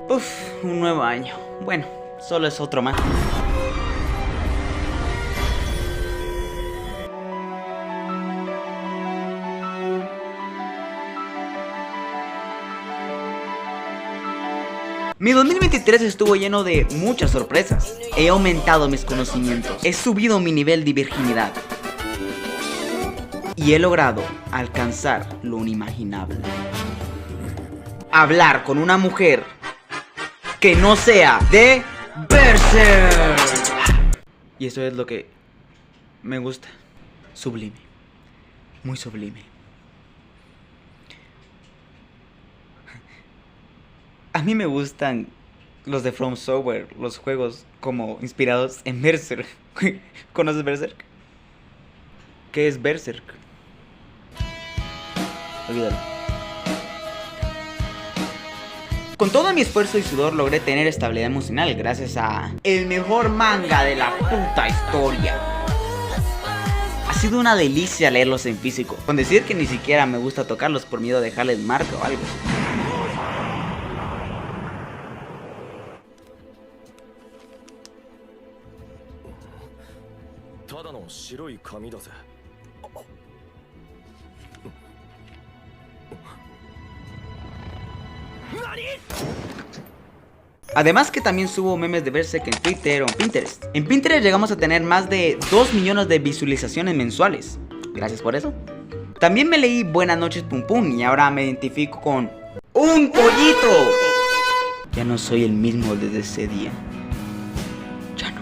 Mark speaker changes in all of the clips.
Speaker 1: Uf, un nuevo año. Bueno, solo es otro más. Mi 2023 estuvo lleno de muchas sorpresas. He aumentado mis conocimientos, he subido mi nivel de virginidad y he logrado alcanzar lo inimaginable. Hablar con una mujer que no sea de Berserk. Y eso es lo que me gusta. Sublime, muy sublime. A mí me gustan los de From Software, los juegos como inspirados en Berserk. ¿Conoces Berserk? ¿Qué es Berserk? Olvídalo. Con todo mi esfuerzo y sudor logré tener estabilidad emocional gracias a el mejor manga de la puta historia. Ha sido una delicia leerlos en físico, con decir que ni siquiera me gusta tocarlos por miedo a dejarles marca o algo. Además que también subo memes de Berserk en Twitter o en Pinterest. En Pinterest llegamos a tener más de 2 millones de visualizaciones mensuales. Gracias por eso. También me leí Buenas noches Pum Pum y ahora me identifico con ¡un pollito! Ya no soy el mismo desde ese día. Ya no.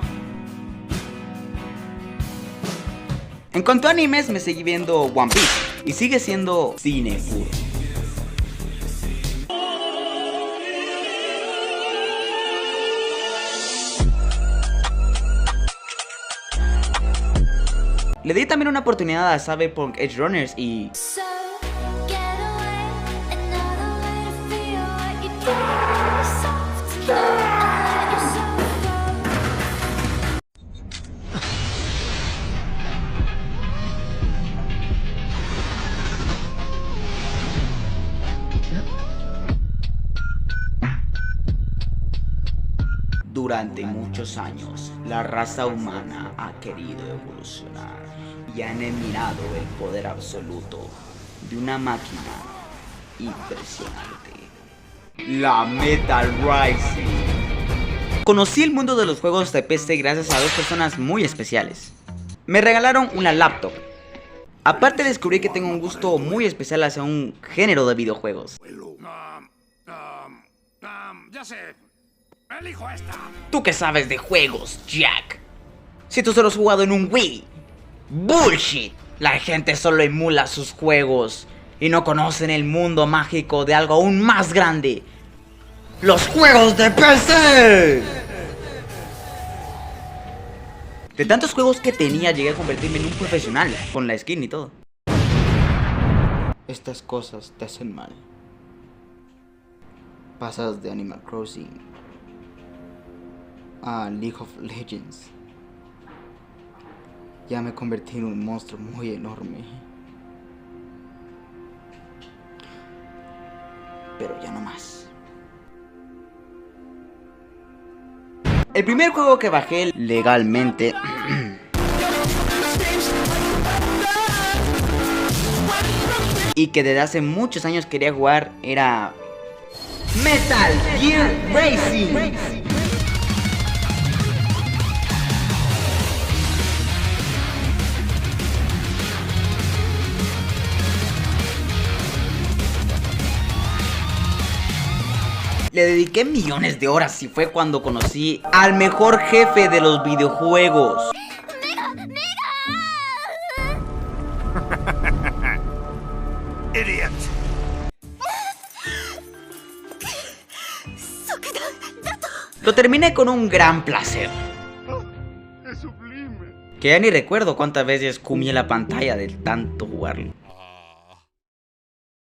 Speaker 1: En cuanto a animes, me seguí viendo One Piece y sigue siendo cine puro. Le di también una oportunidad a Cyberpunk Edge Runners y... Durante muchos años, la raza humana ha querido evolucionar y han admirado el poder absoluto de una máquina impresionante, la Metal Rising. Conocí el mundo de los juegos de PC gracias a dos personas muy especiales. Me regalaron una laptop. Aparte descubrí que tengo un gusto muy especial hacia un género de videojuegos.
Speaker 2: Ya sé. Elijo esta.
Speaker 1: ¿Tú qué sabes de juegos, Jack? Si tú solo has jugado en un Wii. ¡Bullshit! La gente solo emula sus juegos y no conocen el mundo mágico de algo aún más grande. ¡Los juegos de PC! De tantos juegos que tenía, llegué a convertirme en un profesional, con la skin y todo. Estas cosas te hacen mal. Pasas de Animal Crossing a League of Legends. Ya me convertí en un monstruo muy enorme. Pero ya no más. El primer juego que bajé legalmente y que desde hace muchos años quería jugar era Metal Gear Racing. Le dediqué millones de horas y fue cuando conocí al mejor jefe de los videojuegos.
Speaker 2: Idiot.
Speaker 1: Lo terminé con un gran placer.
Speaker 2: Es sublime.
Speaker 1: Que ya ni recuerdo cuántas veces comí la pantalla de tanto jugarlo.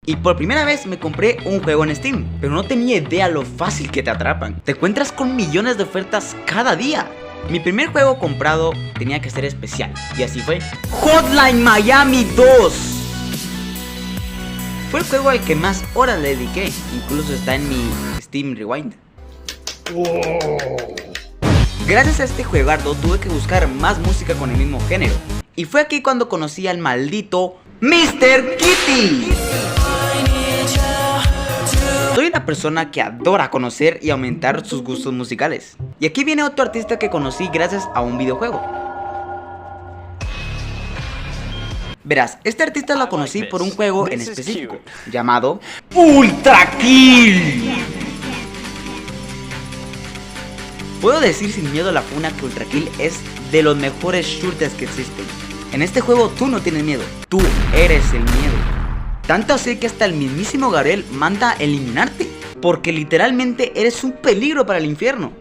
Speaker 1: Y por primera vez me compré un juego en Steam, pero no tenía idea lo fácil que te atrapan. Te encuentras con millones de ofertas cada día. Mi primer juego comprado tenía que ser especial, y así fue. Hotline Miami 2. Fue el juego al que más horas le dediqué, incluso está en mi Steam Rewind. Gracias a este juegardo tuve que buscar más música con el mismo género. Y fue aquí cuando conocí al maldito Mr. Kitty. Soy una persona que adora conocer y aumentar sus gustos musicales. Y aquí viene otro artista que conocí gracias a un videojuego. Verás, este artista lo conocí por un juego en específico llamado Ultra Kill. Puedo decir sin miedo a la funa que Ultra Kill es de los mejores shooters que existen. En este juego tú no tienes miedo, tú eres el miedo. Tanto así que hasta el mismísimo Gabriel manda a eliminarte, porque literalmente eres un peligro para el infierno.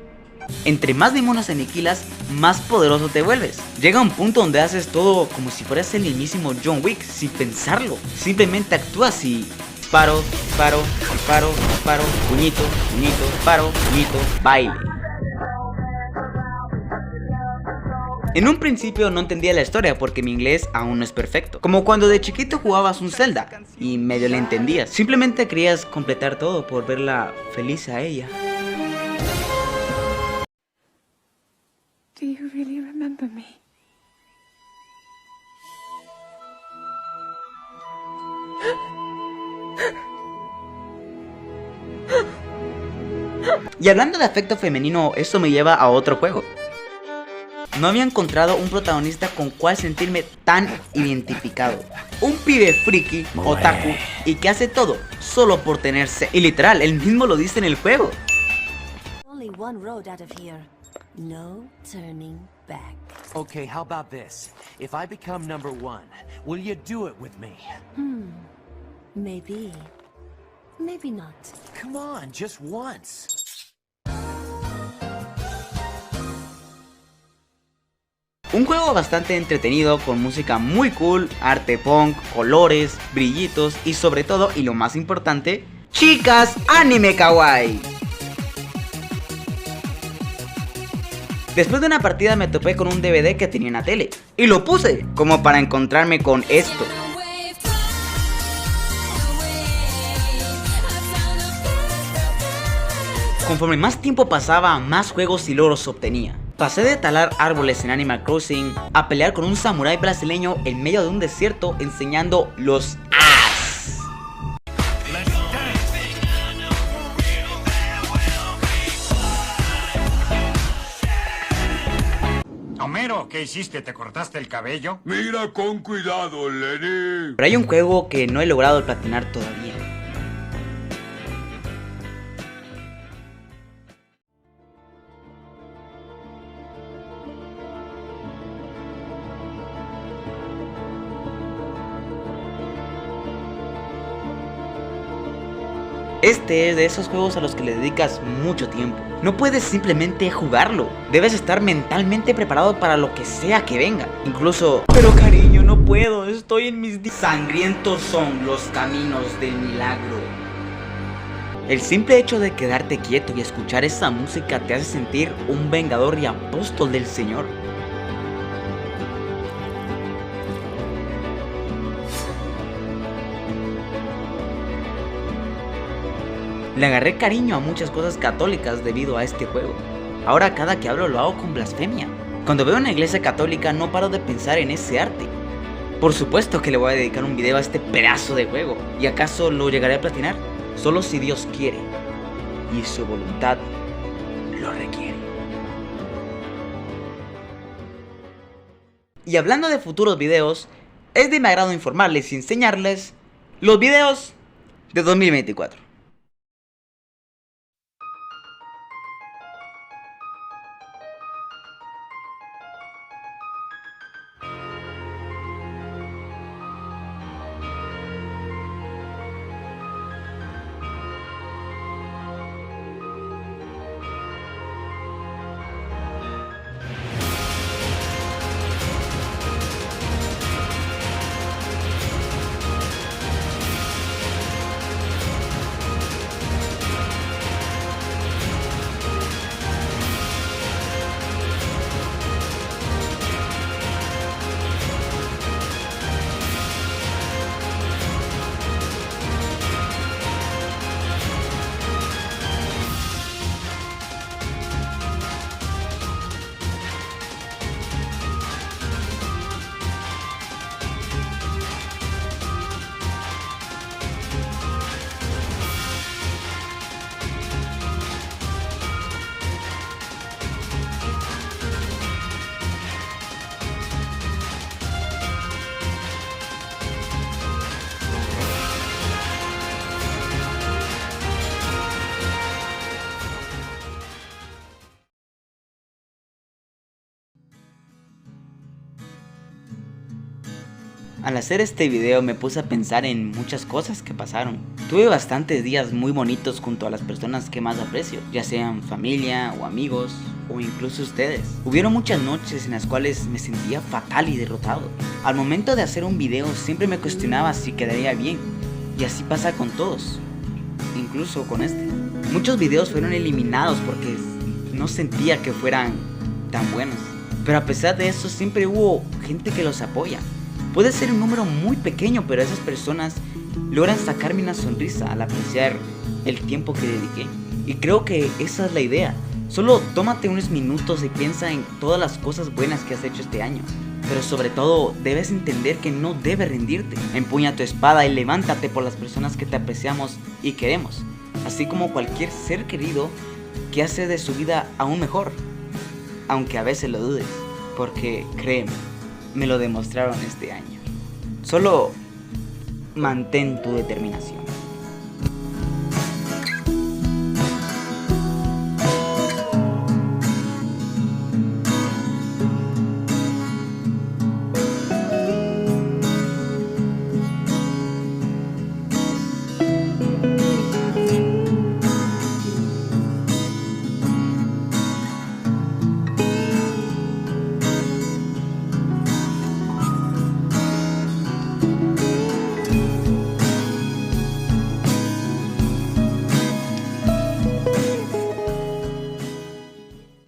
Speaker 1: Entre más demonios aniquilas, más poderoso te vuelves. Llega un punto donde haces todo como si fueras el mismísimo John Wick, sin pensarlo. Simplemente actúas y disparo, disparo, disparo, disparo, puñito, puñito, disparo, puñito, baile. En un principio no entendía la historia porque mi inglés aún no es perfecto. Como cuando de chiquito jugabas un Zelda y medio le entendías. Simplemente querías completar todo por verla feliz a ella.
Speaker 3: Do you really remember me?
Speaker 1: Y hablando de afecto femenino, esto me lleva a otro juego. No había encontrado un protagonista con cual sentirme tan identificado. Un pibe friki, otaku, y que hace todo solo por tenerse. Y literal, él mismo lo dice en el juego.
Speaker 4: Only one road out of here. No turning back.
Speaker 5: Okay, how about this? If I become number one, will you do it with me?
Speaker 4: Maybe. Maybe not.
Speaker 5: Come on, just once.
Speaker 1: Un juego bastante entretenido con música muy cool, arte punk, colores, brillitos y sobre todo, y lo más importante, chicas anime kawaii. Después de una partida me topé con un DVD que tenía en la tele y lo puse como para encontrarme con esto. Conforme más tiempo pasaba, más juegos y logros obtenía. Pasé de talar árboles en Animal Crossing a pelear con un samurái brasileño en medio de un desierto enseñando los as.
Speaker 2: Homero, ¿qué hiciste? ¿Te cortaste el cabello?
Speaker 6: Mira con cuidado, Lenny.
Speaker 1: Pero hay un juego que no he logrado platinar todavía. Este es de esos juegos a los que le dedicas mucho tiempo. No puedes simplemente jugarlo. Debes estar mentalmente preparado para lo que sea que venga. Incluso, pero cariño, no puedo, estoy en mis días. Sangrientos son los caminos del milagro. El simple hecho de quedarte quieto y escuchar esa música te hace sentir un vengador y apóstol del Señor. Le agarré cariño a muchas cosas católicas debido a este juego. Ahora cada que hablo lo hago con blasfemia. Cuando veo una iglesia católica no paro de pensar en ese arte. Por supuesto que le voy a dedicar un video a este pedazo de juego. ¿Y acaso lo llegaré a platinar? Solo si Dios quiere y su voluntad lo requiere. Y hablando de futuros videos, es de mi agrado informarles y enseñarles los videos de 2024. Al hacer este video me puse a pensar en muchas cosas que pasaron. Tuve bastantes días muy bonitos junto a las personas que más aprecio, ya sean familia o amigos o incluso ustedes. Hubieron muchas noches en las cuales me sentía fatal y derrotado. Al momento de hacer un video siempre me cuestionaba si quedaría bien, y así pasa con todos, incluso con este. Muchos videos fueron eliminados porque no sentía que fueran tan buenos, pero a pesar de eso siempre hubo gente que los apoya. Puede ser un número muy pequeño, pero esas personas logran sacarme una sonrisa al apreciar el tiempo que dediqué. Y creo que esa es la idea. Solo tómate unos minutos y piensa en todas las cosas buenas que has hecho este año. Pero sobre todo, debes entender que no debes rendirte. Empuña tu espada y levántate por las personas que te apreciamos y queremos. Así como cualquier ser querido que hace de su vida aún mejor. Aunque a veces lo dudes. Porque créeme, me lo demostraron este año. Solo mantén tu determinación.